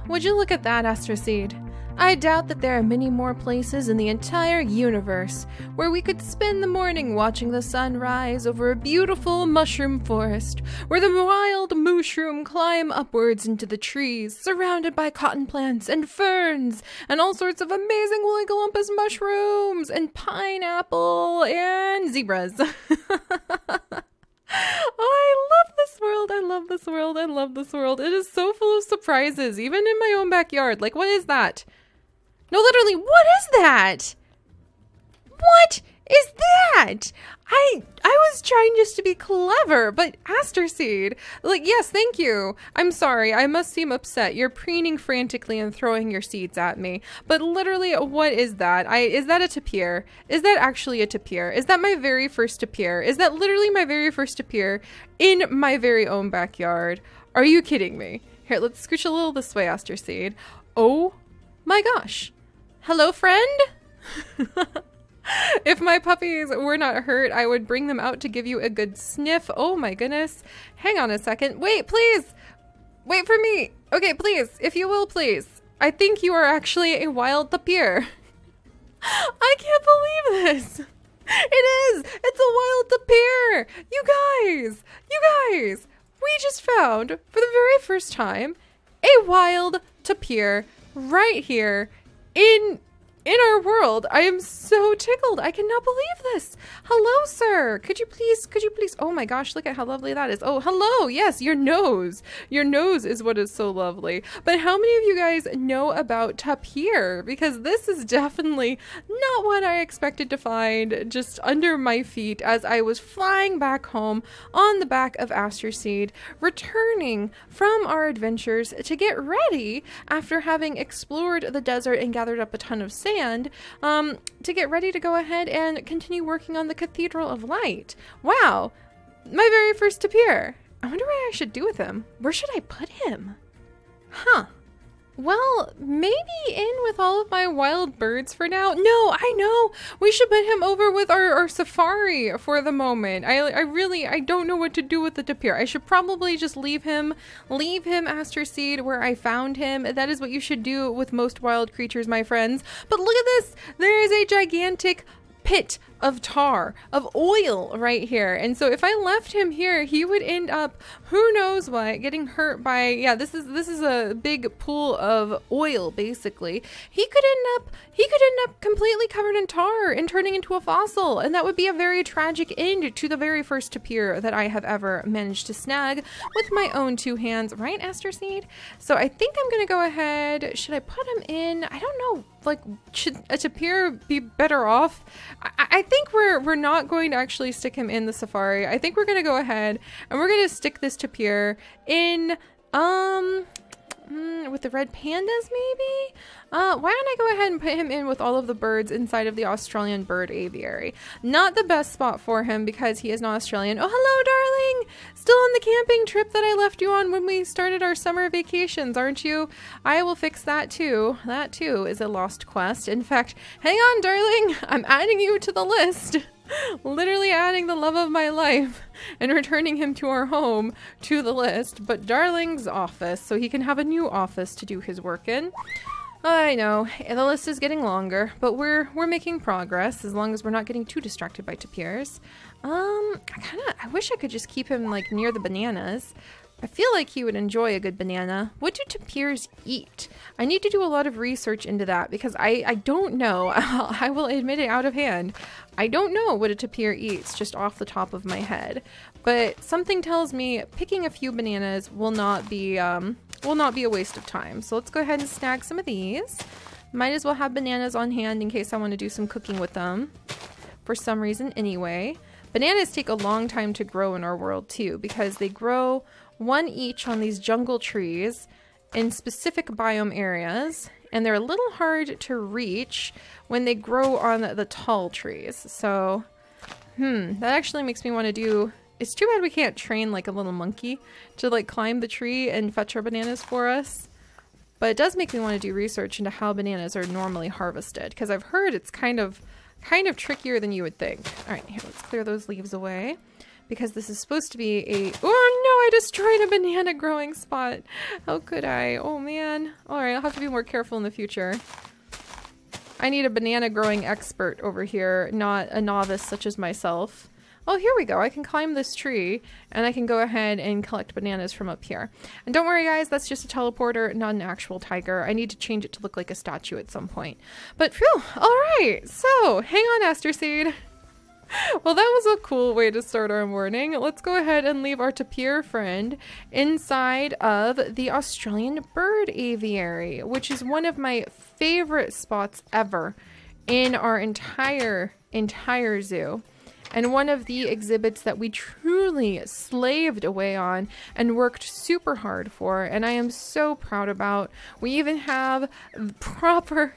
Would you look at that, Astroseed? I doubt that there are many more places in the entire universe where we could spend the morning watching the sun rise over a beautiful mushroom forest, where the wild mushroom climb upwards into the trees, surrounded by cotton plants and ferns, and all sorts of amazing woolly Olympus mushrooms, and pineapple, and zebras. Oh, I love this world. I love this world. I love this world. It is so full of surprises, even in my own backyard. Like, what is that? No, literally, what is that? What is that? I was trying just to be clever, but Astroseed, like, yes, thank you. I'm sorry, I must seem upset. You're preening frantically and throwing your seeds at me. But literally, what is that? Is that a tapir? Is that actually a tapir? Is that my very first tapir? Is that literally my very first tapir in my very own backyard? Are you kidding me? Here, let's scooch a little this way, Astroseed. Oh my gosh. Hello, friend? If my puppies were not hurt, I would bring them out to give you a good sniff. Oh my goodness. Hang on a second. Wait, please. Wait for me. Okay, please. If you will, please. I think you are actually a wild tapir. I can't believe this. It is. It's a wild tapir. You guys. We just found, for the very first time, a wild tapir right here in our world. I am so tickled. I cannot believe this. Hello, sir. Could you please, oh my gosh, look at how lovely that is. Oh, hello. Yes, your nose. Your nose is what is so lovely. But how many of you guys know about tapir? Because this is definitely not what I expected to find just under my feet as I was flying back home on the back of Astroseed, returning from our adventures to get ready after having explored the desert and gathered up a ton of sand, to get ready to go ahead and continue working on the Cathedral of Light. Wow, my very first tapir. I wonder what I should do with him. Where should I put him? Huh. Well, maybe in with all of my wild birds for now. No, I know. We should put him over with our safari for the moment. I don't know what to do with the tapir. I should probably just leave him Astroseed where I found him. That is what you should do with most wild creatures, my friends. But look at this. There is a gigantic pit of tar, of oil right here. And so if I left him here, he would end up, who knows what, getting hurt by, yeah, this is a big pool of oil, basically. He could end up completely covered in tar and turning into a fossil. And that would be a very tragic end to the very first tapir that I have ever managed to snag with my own two hands, right, Astroseed? So I think I'm gonna go ahead, should I put him in, I don't know, like, should a tapir be better off? I think we're not going to actually stick him in the safari. I think we're going to go ahead and we're going to stick this tapir in, with the red pandas, maybe? Why don't I go ahead and put him in with all of the birds inside of the Australian bird aviary? Not the best spot for him because he is not Australian. Oh, hello, darling! Still on the camping trip that I left you on when we started our summer vacations, aren't you? I will fix that too. That too is a lost quest. In fact, hang on, darling! I'm adding you to the list. Literally adding the love of my life and returning him to our home to the list, but darling's office, so he can have a new office to do his work in. I know, the list is getting longer, but we're making progress as long as we're not getting too distracted by tapirs. I wish I could just keep him like near the bananas. I feel like he would enjoy a good banana. What do tapirs eat? I need to do a lot of research into that because I don't know. I will admit it out of hand. I don't know what a tapir eats just off the top of my head, but something tells me picking a few bananas will not be a waste of time. So let's go ahead and snag some of these. Might as well have bananas on hand in case I want to do some cooking with them for some reason anyway. Bananas take a long time to grow in our world too because they grow one each on these jungle trees in specific biome areas, and they're a little hard to reach when they grow on the tall trees. So, that actually makes me want to do, it's too bad we can't train like a little monkey to like climb the tree and fetch our bananas for us. But it does make me want to do research into how bananas are normally harvested because I've heard it's kind of trickier than you would think. All right, here, let's clear those leaves away. because this is supposed to be a... Oh no, I destroyed a banana growing spot. How could I? Oh man. Alright, I'll have to be more careful in the future. I need a banana growing expert over here, not a novice such as myself. Oh, here we go. I can climb this tree and I can go ahead and collect bananas from up here. And don't worry guys, that's just a teleporter, not an actual tiger. I need to change it to look like a statue at some point. But phew, alright. So, hang on, Aster Seed. Well, that was a cool way to start our morning. Let's go ahead and leave our tapir friend inside of the Australian Bird Aviary, which is one of my favorite spots ever in our entire zoo. And one of the exhibits that we truly slaved away on and worked super hard for, and I am so proud about. We even have proper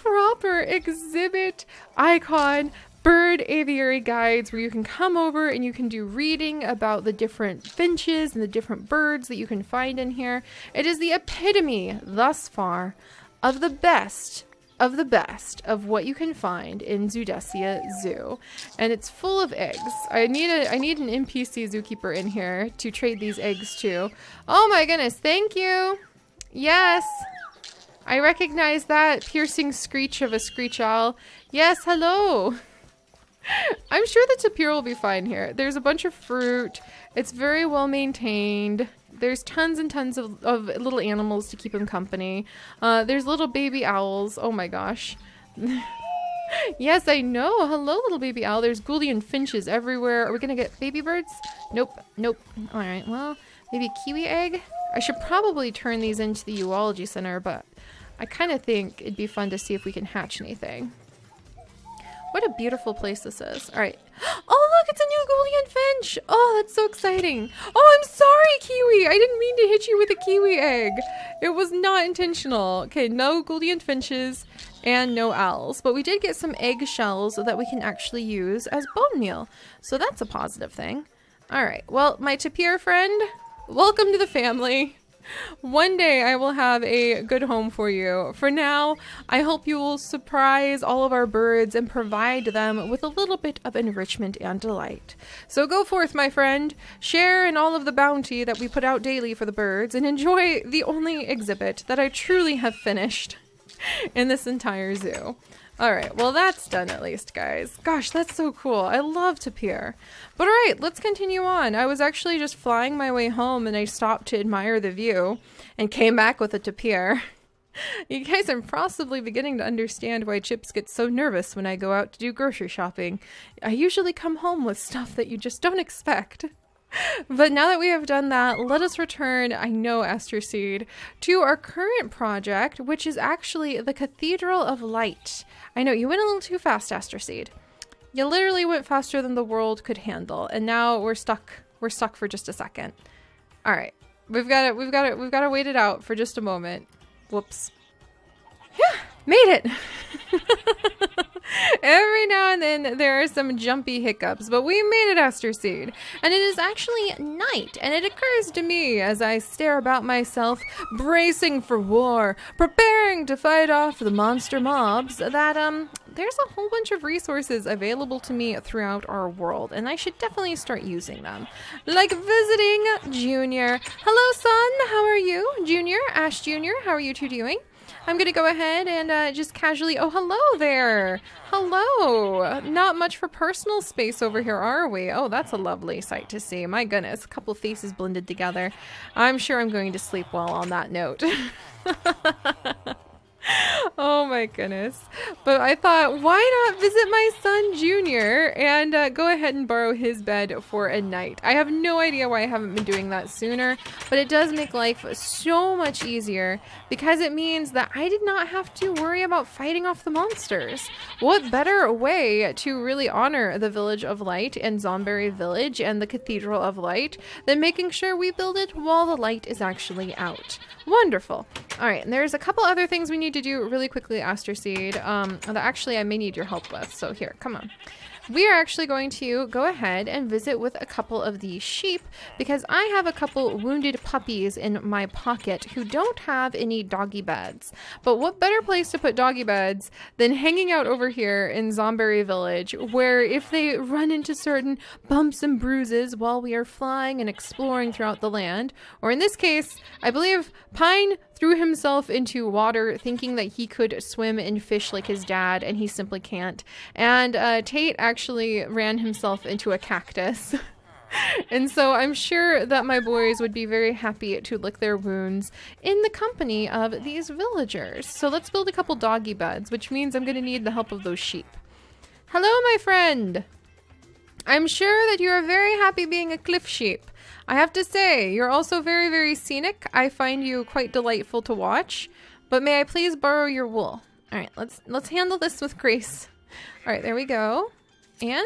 exhibit icon bird aviary guides where you can come over and you can do reading about the different finches and the different birds that you can find in here. It is the epitome thus far of the best of what you can find in Zoodesia Zoo, and it's full of eggs. I need an NPC zookeeper in here to trade these eggs to. Oh my goodness, thank you. Yes, I recognize that piercing screech of a screech owl. Yes, hello. I'm sure the tapir will be fine here. There's a bunch of fruit. It's very well maintained. There's tons and tons of little animals to keep him company. There's little baby owls. Oh my gosh. Yes, I know. Hello, little baby owl. There's Gouldian finches everywhere. Are we gonna get baby birds? Nope. Nope. Alright, well, maybe a kiwi egg? I should probably turn these into the Zoology Center, but I kind of think it'd be fun to see if we can hatch anything. What a beautiful place this is. Alright. Oh, look, it's a new Gouldian finch. Oh, that's so exciting. Oh, I'm sorry, Kiwi. I didn't mean to hit you with a kiwi egg. It was not intentional. Okay, no Gouldian finches and no owls. But we did get some egg shells that we can actually use as bone meal. So that's a positive thing. Alright, well, my tapir friend, welcome to the family. One day I will have a good home for you. For now, I hope you will surprise all of our birds and provide them with a little bit of enrichment and delight. So go forth, my friend, share in all of the bounty that we put out daily for the birds, and enjoy the only exhibit that I truly have finished in this entire zoo. Alright, well that's done at least, guys. Gosh, that's so cool. I love tapir. But alright, let's continue on. I was actually just flying my way home and I stopped to admire the view and came back with a tapir. You guys are possibly beginning to understand why Chips gets so nervous when I go out to do grocery shopping. I usually come home with stuff that you just don't expect. But now that we have done that, let us return, I know, Aster Seed, to our current project, which is actually the Cathedral of Light. I know, you went a little too fast, Aster Seed. You literally went faster than the world could handle, and now we're stuck. We're stuck for just a second. All right, we've got to wait it out for just a moment. Whoops. Yeah, made it. Every now and then there are some jumpy hiccups, but we made it, Aster Seed. And it is actually night, and it occurs to me as I stare about myself, bracing for war, preparing to fight off the monster mobs, that there's a whole bunch of resources available to me throughout our world, and I should definitely start using them. Like visiting Junior. Hello, son. How are you? Junior, Ash Junior, how are you two doing? I'm gonna go ahead and just casually, oh, hello there. Hello. Not much for personal space over here, are we? Oh, that's a lovely sight to see. My goodness, a couple faces blended together. I'm sure I'm going to sleep well on that note. Oh my goodness. But I thought, why not visit my son Junior and go ahead and borrow his bed for a night? I have no idea why I haven't been doing that sooner, but it does make life so much easier because it means that I did not have to worry about fighting off the monsters. What better way to really honor the Village of Light and Zomberry Village and the Cathedral of Light than making sure we build it while the light is actually out. Wonderful. All right, and there's a couple other things we need to do really quickly, Aster Seed, that actually I may need your help with. So here, come on. we are actually going to go ahead and visit with a couple of these sheep because I have a couple wounded puppies in my pocket who don't have any doggy beds. But what better place to put doggy beds than hanging out over here in Zomberry Village, where if they run into certain bumps and bruises while we are flying and exploring throughout the land, or in this case, I believe Pine threw himself into water thinking that he could swim and fish like his dad, and he simply can't. And Tate actually ran himself into a cactus. And so I'm sure that my boys would be very happy to lick their wounds in the company of these villagers. So let's build a couple doggy beds, which means I'm going to need the help of those sheep. Hello, my friend. I'm sure that you are very happy being a cliff sheep. I have to say, you're also very, very scenic. I find you quite delightful to watch. But may I please borrow your wool? All right, let's handle this with grace. All right, there we go. And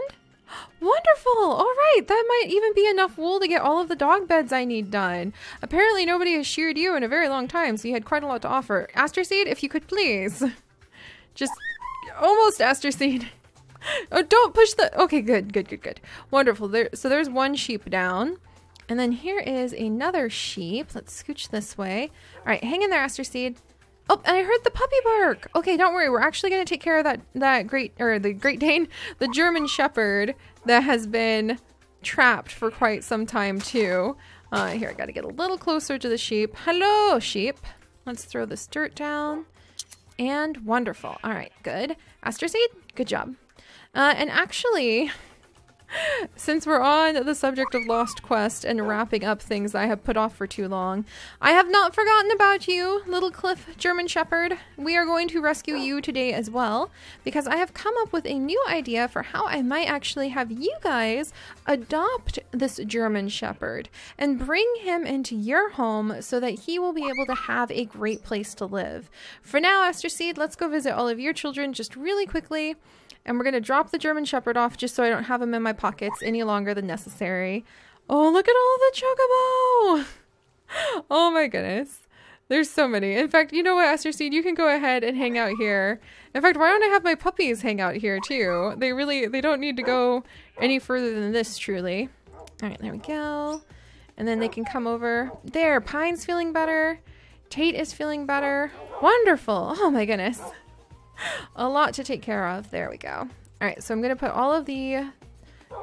wonderful. All right, that might even be enough wool to get all of the dog beds I need done. Apparently, nobody has sheared you in a very long time, so you had quite a lot to offer. Aster Seed, if you could please. Just almost Aster Seed. Oh, don't push the... Okay, good. Wonderful. So there's one sheep down. And then here is another sheep. Let's scooch this way. All right, hang in there, Aster Seed. Oh, and I heard the puppy bark. Okay, don't worry. We're actually going to take care of the Great Dane, the German Shepherd that has been trapped for quite some time too. Here, I got to get a little closer to the sheep. Hello, sheep. Let's throw this dirt down. And wonderful. All right, good. Aster Seed, good job. And actually... Since we're on the subject of Lost Quest and wrapping up things I have put off for too long, I have not forgotten about you, little Cliff German Shepherd. We are going to rescue you today as well, because I have come up with a new idea for how I might actually have you guys adopt this German Shepherd and bring him into your home so that he will be able to have a great place to live. For now, Aster Seed, let's go visit all of your children just really quickly. And we're going to drop the German Shepherd off just so I don't have him in my pockets any longer than necessary. Oh, look at all the chocobo! Oh my goodness. There's so many. In fact, you know what, Aster Seed? You can go ahead and hang out here. In fact, why don't I have my puppies hang out here too? They don't need to go any further than this, truly. All right, there we go. And then they can come over. There, Pine's feeling better. Tate is feeling better. Wonderful. Oh my goodness. A lot to take care of. There we go. All right, so I'm going to put all of the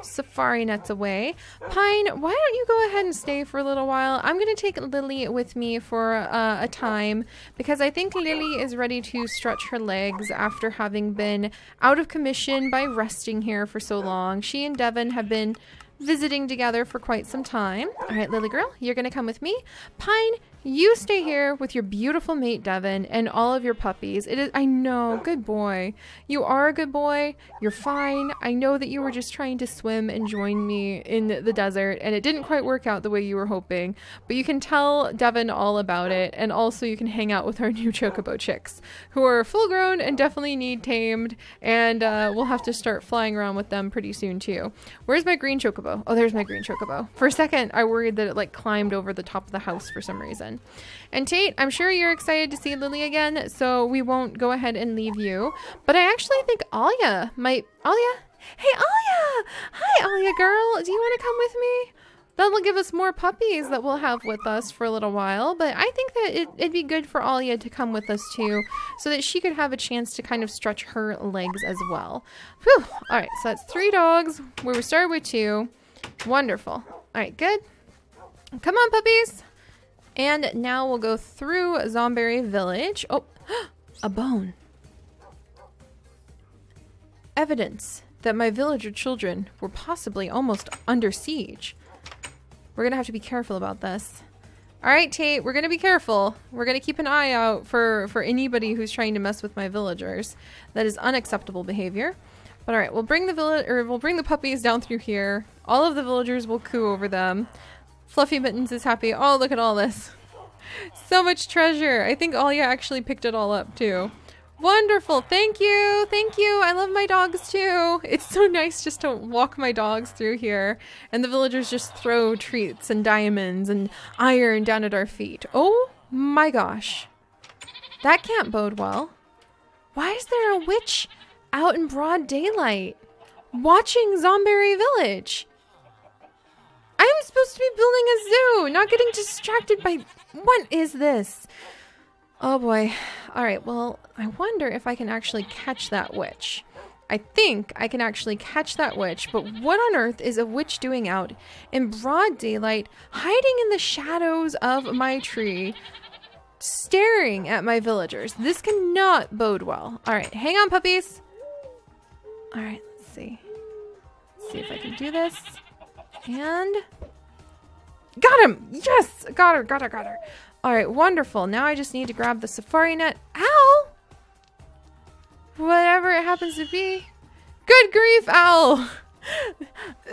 safari nets away. Pine, why don't you go ahead and stay for a little while? I'm going to take Lily with me for a time because I think Lily is ready to stretch her legs after having been out of commission by resting here for so long. She and Devin have been visiting together for quite some time. All right, Lily girl, you're going to come with me. Pine, you stay here with your beautiful mate Devin and all of your puppies. I know, good boy. You are a good boy. You're fine. I know that you were just trying to swim and join me in the desert and it didn't quite work out the way you were hoping, but you can tell Devin all about it, and also you can hang out with our new chocobo chicks who are full grown and definitely need tamed, and we'll have to start flying around with them pretty soon too. Where's my green chocobo? Oh, there's my green chocobo. For a second, I worried that it like climbed over the top of the house for some reason. And Tate, I'm sure you're excited to see Lily again, so we won't go ahead and leave you. But I actually think Alia might... Alia? Hey, Alia! Hi, Alia girl. Do you want to come with me? That'll give us more puppies that we'll have with us for a little while. But I think that it'd be good for Alia to come with us too, so that she could have a chance to kind of stretch her legs as well. Whew. All right, so that's 3 dogs, where we started with 2. Wonderful. All right, good. Come on, puppies. And now we'll go through Zomberry Village. Oh, a bone. Evidence that my villager children were possibly almost under siege. We're gonna have to be careful about this. All right, Tate, we're gonna be careful. We're gonna keep an eye out for anybody who's trying to mess with my villagers. That is unacceptable behavior. But all right, we'll bring the puppies down through here. All of the villagers will coo over them. Fluffy Mittens is happy. Oh, look at all this. So much treasure. I think Alia actually picked it all up too. Wonderful. Thank you. Thank you. I love my dogs too. It's so nice just to walk my dogs through here. And the villagers just throw treats and diamonds and iron down at our feet. Oh my gosh. That can't bode well. Why is there a witch out in broad daylight? watching Zomberry Village. I'm supposed to be building a zoo, not getting distracted by... What is this? Oh boy. Alright, well, I wonder if I can actually catch that witch. I think I can actually catch that witch, but what on earth is a witch doing out in broad daylight, hiding in the shadows of my tree, staring at my villagers? This cannot bode well. Alright, hang on, puppies. Alright, let's see. Let's see if I can do this. And... got him! Yes! Got her. Alright, wonderful. Now I just need to grab the safari net. Ow! Whatever it happens to be. Good grief, Owl!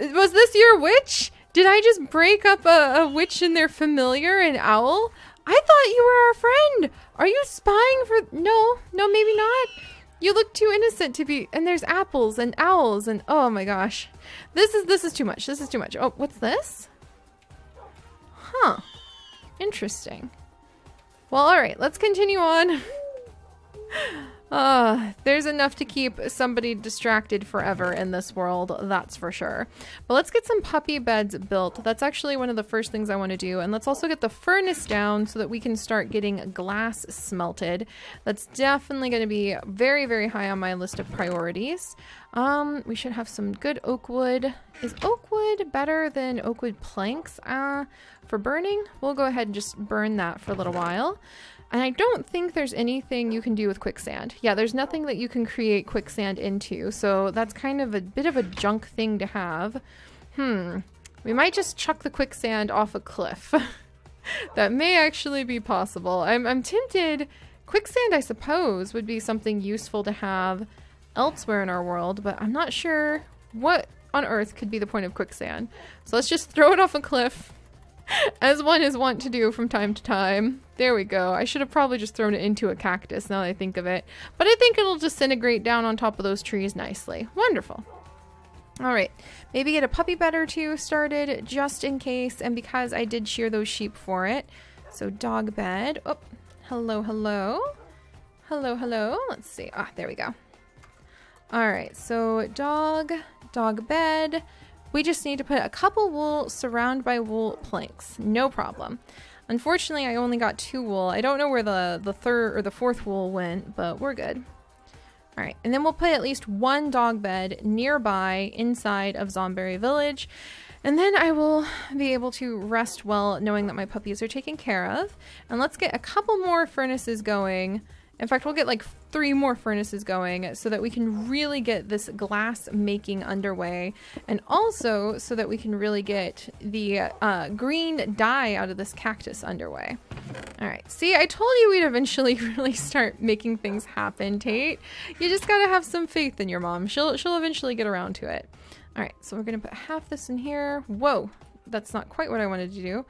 Was this your witch? Did I just break up a witch and their familiar, an owl? I thought you were our friend! Are you spying for... No, maybe not. You look too innocent to be... And there's apples and owls and... Oh my gosh. This is too much. This is too much. Oh, what's this? Huh. Interesting. Well, alright. Let's continue on. There's enough to keep somebody distracted forever in this world, that's for sure. But let's get some puppy beds built. That's actually one of the first things I want to do. And let's also get the furnace down so that we can start getting glass smelted. That's definitely going to be very, very high on my list of priorities. We should have some good oak wood. Is oak wood better than oak wood planks for burning? We'll go ahead and just burn that for a little while. And I don't think there's anything you can do with quicksand. Yeah, there's nothing that you can create quicksand into, so that's kind of a bit of a junk thing to have. We might just chuck the quicksand off a cliff. That may actually be possible. I'm tempted. Quicksand, I suppose, would be something useful to have elsewhere in our world, but I'm not sure what on earth could be the point of quicksand. So let's just throw it off a cliff. As one is wont to do from time to time. There we go. I should have probably just thrown it into a cactus now that I think of it. But I think it'll disintegrate down on top of those trees nicely. Wonderful. Alright. Maybe get a puppy bed or two started just in case. And because I did shear those sheep for it. So dog bed. Oh, hello. Hello. Let's see. Ah, there we go. Alright. So dog bed. We just need to put a couple wool surround by wool planks. No problem. Unfortunately, I only got 2 wool. I don't know where the third or the 4th wool went, but we're good. All right, and then we'll put at least 1 dog bed nearby inside of Zomberry Village. And then I will be able to rest well knowing that my puppies are taken care of. And let's get a couple more furnaces going. In fact, we'll get like 3 more furnaces going so that we can really get this glass making underway, and also so that we can really get the green dye out of this cactus underway. All right, see, I told you we'd eventually really start making things happen, Tate. You just gotta have some faith in your mom. She'll eventually get around to it. All right, so we're gonna put half this in here. Whoa, that's not quite what I wanted to do.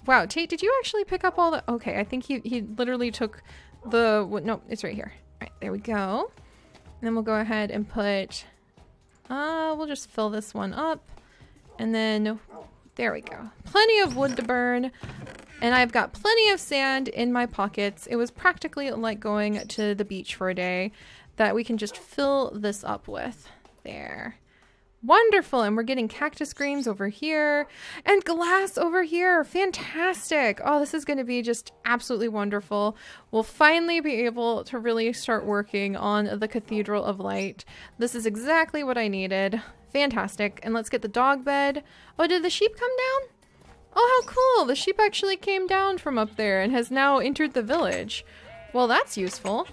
Wow, Tate, did you actually pick up all the... Okay, I think he literally took the... No, it's right here. All right, there we go. And then we'll go ahead and put... we'll just fill this one up. And then... There we go. Plenty of wood to burn. And I've got plenty of sand in my pockets. It was practically like going to the beach for a day that we can just fill this up with. There. Wonderful, and we're getting cactus greens over here and glass over here. Fantastic. Oh, this is going to be just absolutely wonderful. We'll finally be able to really start working on the Cathedral of Light. This is exactly what I needed. Fantastic. And let's get the dog bed. Oh, did the sheep come down? Oh, how cool. The sheep actually came down from up there and has now entered the village. Well, that's useful.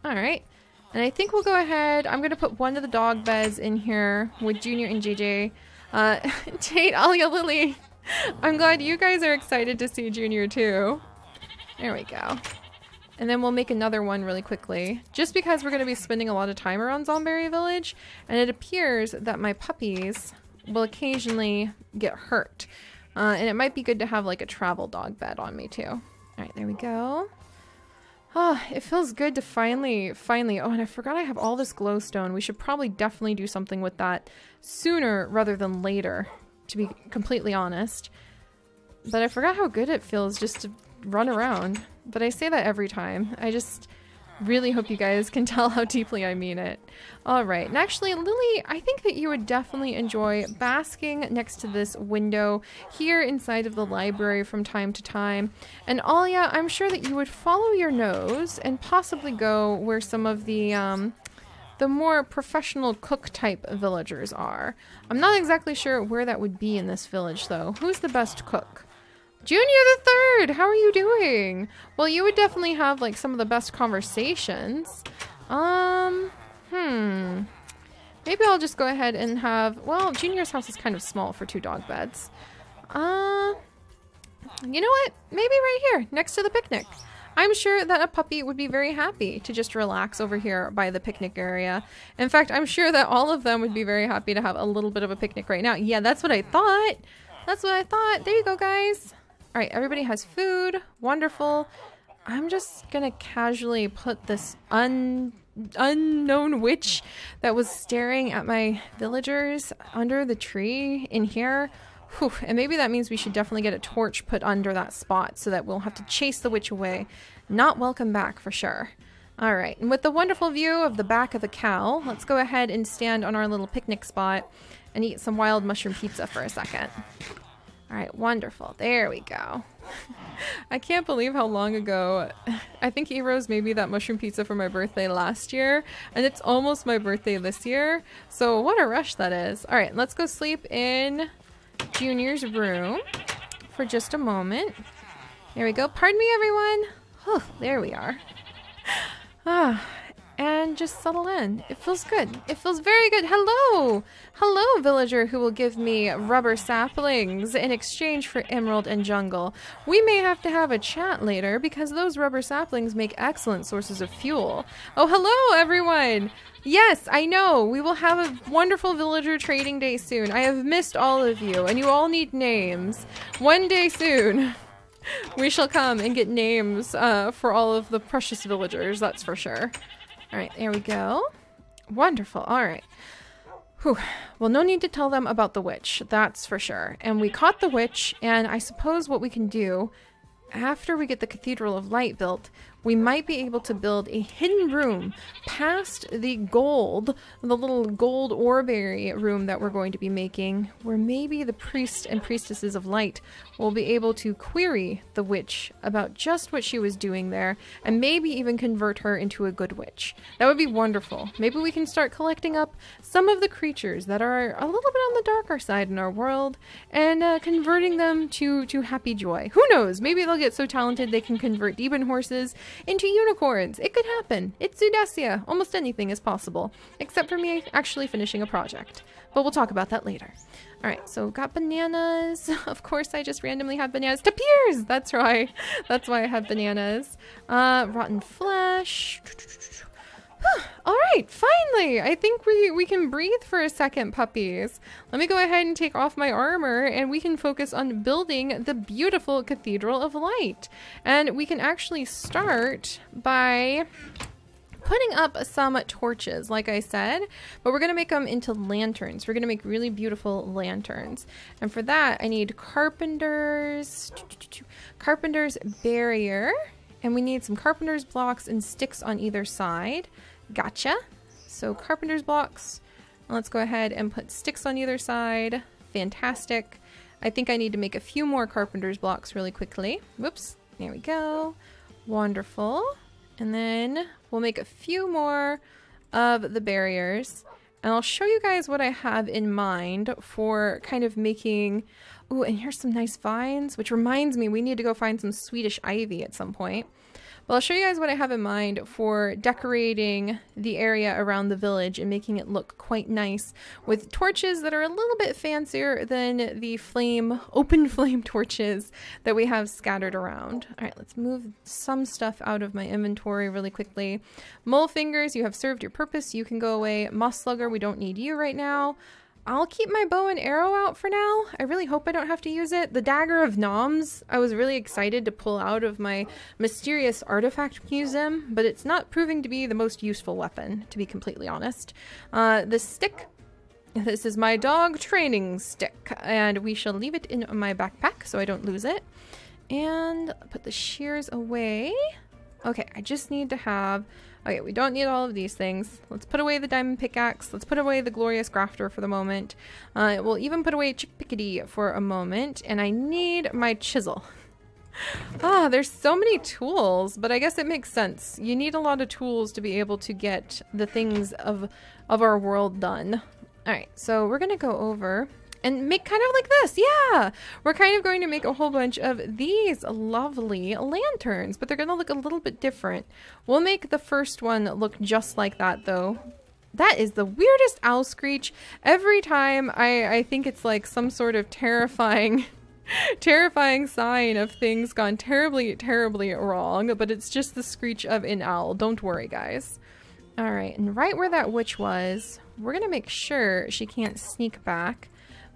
All right. And I think we'll go ahead. I'm going to put one of the dog beds in here with Junior and JJ. Tate, Alia, Lily. I'm glad you guys are excited to see Junior too. There we go. And then we'll make another one really quickly. Just because we're going to be spending a lot of time around Zomberry Village. And it appears that my puppies will occasionally get hurt. And it might be good to have like a travel dog bed on me too. All right, there we go. Oh, it feels good to finally, oh, and I forgot I have all this glowstone. We should probably definitely do something with that sooner rather than later, to be completely honest. But I forgot how good it feels just to run around. But I say that every time. Really hope you guys can tell how deeply I mean it. All right, and actually, Lily, I think that you would definitely enjoy basking next to this window here inside of the library from time to time. And Alia, I'm sure that you would follow your nose and possibly go where some of the more professional cook type villagers are. I'm not exactly sure where that would be in this village though. Who's the best cook? Junior the Third, how are you doing? Well, you would definitely have like some of the best conversations. Maybe I'll just go ahead and have, well, Junior's house is kind of small for 2 dog beds. You know what? Maybe right here, next to the picnic. I'm sure that a puppy would be very happy to just relax over here by the picnic area. In fact, I'm sure that all of them would be very happy to have a little bit of a picnic right now. Yeah, that's what I thought. That's what I thought. There you go, guys. All right, everybody has food. Wonderful. I'm just gonna casually put this unknown witch that was staring at my villagers under the tree in here. Whew. And maybe that means we should definitely get a torch put under that spot so that we'll have to chase the witch away. Not welcome back for sure. All right, and with the wonderful view of the back of the cow, let's go ahead and stand on our little picnic spot and eat some wild mushroom pizza for a second. All right, wonderful. There we go. I can't believe how long ago. I think Eros made me that mushroom pizza for my birthday last year, and it's almost my birthday this year. So what a rush that is. All right, let's go sleep in Junior's room for just a moment. There we go. Pardon me, everyone. Oh, there we are. And just settle in. It feels good. It feels very good. Hello! Hello, villager who will give me rubber saplings in exchange for emerald and jungle. We may have to have a chat later because those rubber saplings make excellent sources of fuel. Oh, hello, everyone! Yes, I know. We will have a wonderful villager trading day soon. I have missed all of you, and you all need names. One day soon, we shall come and get names for all of the precious villagers, that's for sure. All right, there we go. Wonderful. All right. Whew. Well, no need to tell them about the witch, that's for sure. And we caught the witch, and I suppose what we can do after we get the Cathedral of Light built, we might be able to build a hidden room past the little gold oreberry room that we're going to be making, where maybe the priests and priestesses of light will be able to query the witch about just what she was doing there, and maybe even convert her into a good witch. That would be wonderful. Maybe we can start collecting up some of the creatures that are a little bit on the darker side in our world, and converting them to happy joy. Who knows? Maybe they'll get so talented they can convert demon horses into unicorns. It could happen. It's Zudesia. Almost anything is possible, except for me actually finishing a project. But we'll talk about that later. All right, so got bananas. Of course, I just randomly have bananas. Tapirs! That's right. That's why I have bananas. Rotten flesh. All right, finally! I think we can breathe for a second, puppies. Let me go ahead and take off my armor, and we can focus on building the beautiful Cathedral of Light. And we can actually start by putting up some torches, like I said, but we're gonna make them into lanterns. We're gonna make really beautiful lanterns. And for that, I need carpenter's barrier, and we need some carpenter's blocks and sticks on either side. Gotcha. So carpenter's blocks. Let's go ahead and put sticks on either side. Fantastic. I think I need to make a few more carpenter's blocks really quickly. Whoops. There we go. Wonderful. And then we'll make a few more of the barriers. And I'll show you guys what I have in mind for kind of making... Ooh, and here's some nice vines, which reminds me we need to go find some Swedish ivy at some point. But I'll show you guys what I have in mind for decorating the area around the village and making it look quite nice with torches that are a little bit fancier than the open flame torches that we have scattered around. All right, let's move some stuff out of my inventory really quickly. Mole fingers, you have served your purpose. You can go away. Moss slugger, we don't need you right now. I'll keep my bow and arrow out for now. I really hope I don't have to use it. The Dagger of Noms, I was really excited to pull out of my mysterious artifact museum, but it's not proving to be the most useful weapon, to be completely honest. This stick, this is my dog training stick, and we shall leave it in my backpack so I don't lose it. And put the shears away. Okay, I just need to have... Okay, we don't need all of these things. Let's put away the diamond pickaxe. Let's put away the glorious grafter for the moment. We'll even put away Chick Pickety for a moment. And I need my chisel. Ah, there's so many tools, but I guess it makes sense. You need a lot of tools to be able to get the things of our world done. Alright, so we're gonna go over and make kind of like this. Yeah! We're kind of going to make a whole bunch of these lovely lanterns, but they're gonna look a little bit different. We'll make the first one look just like that, though. That is the weirdest owl screech. Every time I think it's like some sort of terrifying... terrifying sign of things gone terribly, terribly wrong, but it's just the screech of an owl. Don't worry, guys. Alright, and right where that witch was, we're gonna make sure she can't sneak back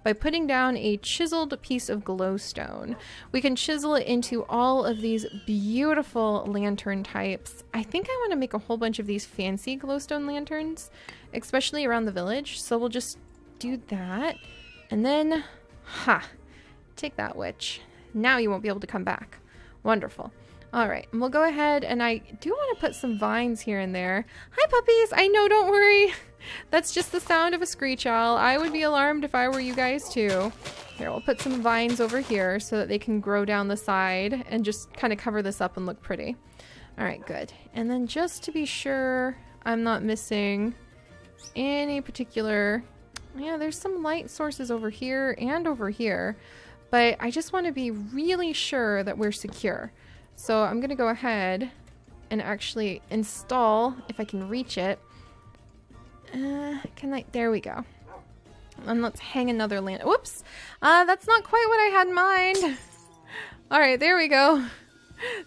by putting down a chiseled piece of glowstone. We can chisel it into all of these beautiful lantern types. I think I want to make a whole bunch of these fancy glowstone lanterns, especially around the village, so we'll just do that. And then, take that, witch. Now you won't be able to come back. Wonderful. Alright, and we'll go ahead, and I do want to put some vines here and there. Hi, puppies! I know, don't worry! That's just the sound of a screech owl. I would be alarmed if I were you guys, too. Here, we'll put some vines over here so that they can grow down the side and just kind of cover this up and look pretty. Alright, good. And then just to be sure I'm not missing any particular... Yeah, there's some light sources over here and over here. But I just want to be really sure that we're secure. So I'm going to go ahead and actually install, if I can reach it. There we go. And let's hang another lantern. Whoops! That's not quite what I had in mind. Alright, there we go.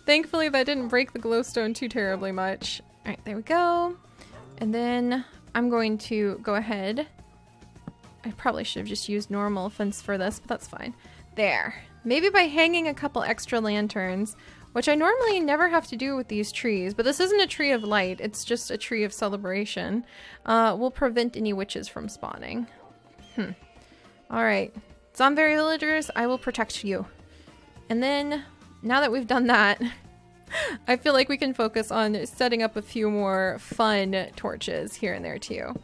Thankfully that didn't break the glowstone too terribly much. Alright, there we go. And then I'm going to go ahead. I probably should have just used normal fence for this, but that's fine. There. Maybe by hanging a couple extra lanterns, which I normally never have to do with these trees, but this isn't a tree of light, it's just a tree of celebration, will prevent any witches from spawning. Alright. Zomberry villagers, I will protect you. And then, now that we've done that, I feel like we can focus on setting up a few more fun torches here and there too.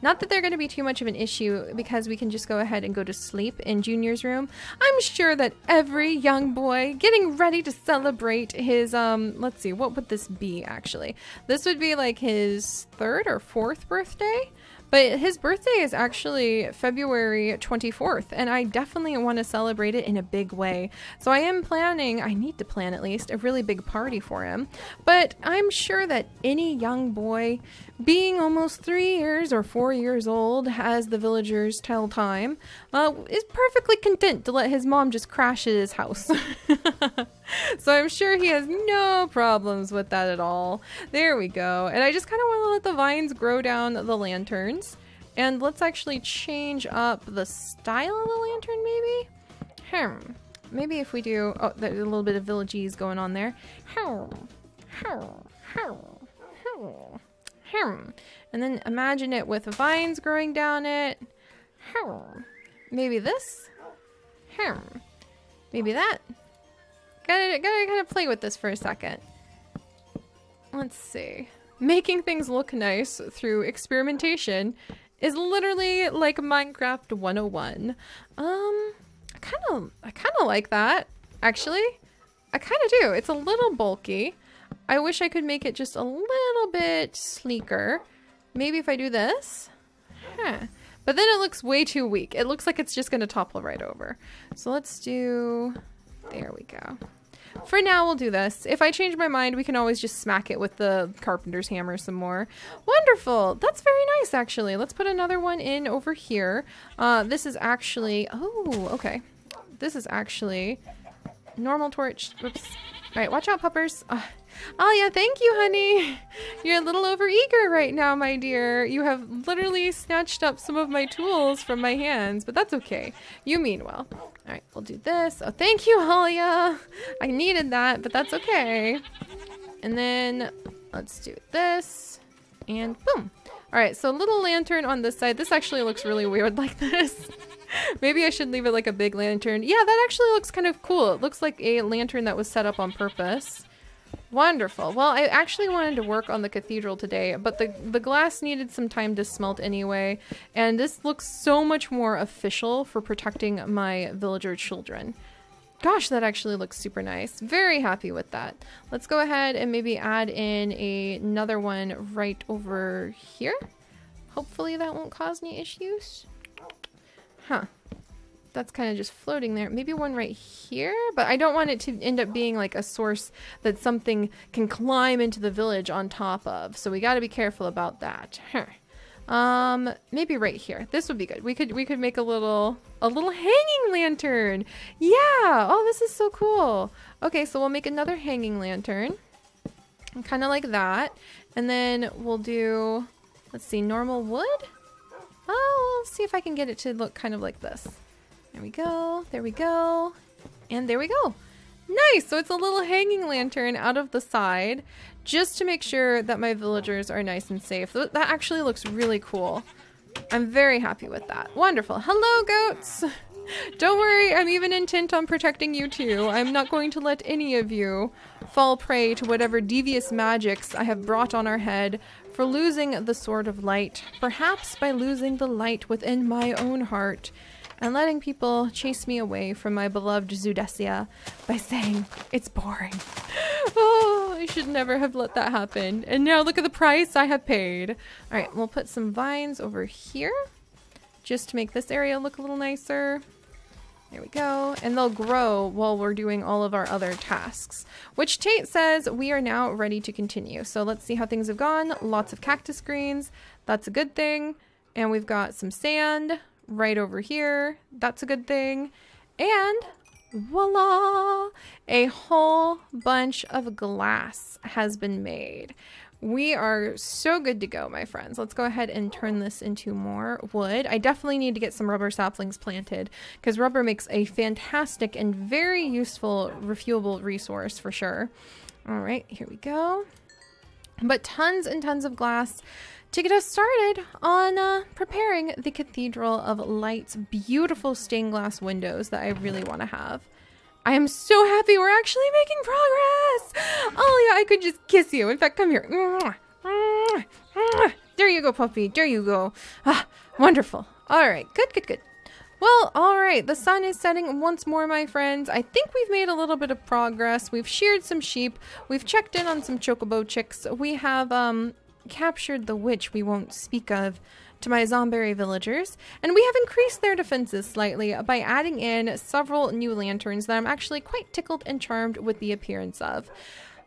Not that they're going to be too much of an issue because we can just go ahead and go to sleep in Junior's room. I'm sure that every young boy getting ready to celebrate his, let's see, what would this be actually? This would be like his 3rd or 4th birthday? But his birthday is actually February 24th, and I definitely want to celebrate it in a big way. So I am planning, I need to plan at least, a really big party for him. But I'm sure that any young boy, being almost 3 years or 4 years old, as the villagers tell time, is perfectly content to let his mom just crash at his house. So I'm sure he has no problems with that at all. There we go. And I just kind of want to let the vines grow down the lanterns. And let's actually change up the style of the lantern, maybe? Maybe if we do... Oh, there's a little bit of villagese going on there. And then imagine it with vines growing down it. Maybe this. Maybe that. Gotta kind of play with this for a second. Let's see. Making things look nice through experimentation is literally like Minecraft 101. I kind of like that, actually. I kind of do. It's a little bulky. I wish I could make it just a little bit sleeker. Maybe if I do this. But then it looks way too weak. It looks like it's just going to topple right over. So let's do... There we go. For now, we'll do this. If I change my mind, we can always just smack it with the carpenter's hammer some more. Wonderful! That's very nice, actually. Let's put another one in over here. This is actually... Oh, okay. This is actually... Normal torch. Whoops. Alright, watch out, puppers. Oh yeah, thank you, honey. You're a little overeager right now, my dear. You have literally snatched up some of my tools from my hands, but that's okay. You mean well. Alright, we'll do this. Oh, thank you, Halia. I needed that, but that's okay. And then let's do this. And boom. Alright, so a little lantern on this side. This actually looks really weird like this. Maybe I should leave it like a big lantern. Yeah, that actually looks kind of cool. It looks like a lantern that was set up on purpose. Wonderful. Well, I actually wanted to work on the cathedral today, but the glass needed some time to smelt anyway, and this looks so much more official for protecting my villager children. Gosh, that actually looks super nice. Very happy with that. Let's go ahead and maybe add in another one right over here. Hopefully that won't cause any issues. Huh. That's kind of just floating there. Maybe one right here, but I don't want it to end up being like a source that something can climb into the village on top of. So we got to be careful about that. Maybe right here. This would be good. We could make a little hanging lantern. Yeah. Oh, this is so cool. Okay, so we'll make another hanging lantern. Kind of like that. And then we'll do, let's see, normal wood. Oh, let's see if I can get it to look kind of like this. There we go, there we go, and there we go. Nice, so it's a little hanging lantern out of the side, just to make sure that my villagers are nice and safe. That actually looks really cool. I'm very happy with that. Wonderful. Hello, goats! Don't worry, I'm even intent on protecting you too. I'm not going to let any of you fall prey to whatever devious magics I have brought on our head for losing the Sword of Light, perhaps by losing the light within my own heart, and letting people chase me away from my beloved Zudesia by saying it's boring. Oh, I should never have let that happen. And now look at the price I have paid. All right, we'll put some vines over here just to make this area look a little nicer. There we go. And they'll grow while we're doing all of our other tasks, which Tate says we are now ready to continue. So let's see how things have gone. Lots of cactus greens. That's a good thing. And we've got some sand right over here. That's a good thing. And voila! A whole bunch of glass has been made. We are so good to go, my friends. Let's go ahead and turn this into more wood. I definitely need to get some rubber saplings planted because rubber makes a fantastic and very useful refuelable resource for sure. All right, here we go. But tons and tons of glass to get us started on preparing the Cathedral of Light's beautiful stained glass windows that I really want to have. I am so happy we're actually making progress. Oh yeah, I could just kiss you. In fact, come here. There you go, puppy. There you go. Ah, wonderful. All right, good, good, good. Well, all right, the sun is setting once more, my friends. I think we've made a little bit of progress. We've sheared some sheep. We've checked in on some chocobo chicks. We have captured the witch we won't speak of to my Zomberry villagers, and we have increased their defenses slightly by adding in several new lanterns that I'm actually quite tickled and charmed with the appearance of.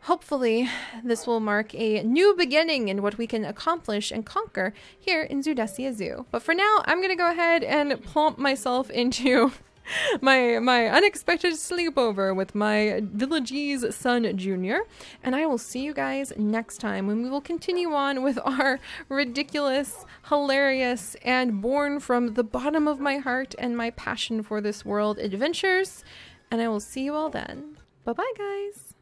Hopefully, this will mark a new beginning in what we can accomplish and conquer here in Zudesia Zoo. But for now, I'm going to go ahead and plump myself into my unexpected sleepover with my villagee's son, Junior. And I will see you guys next time when we will continue on with our ridiculous, hilarious, and born from the bottom of my heart and my passion for this world adventures. And I will see you all then. Bye-bye, guys.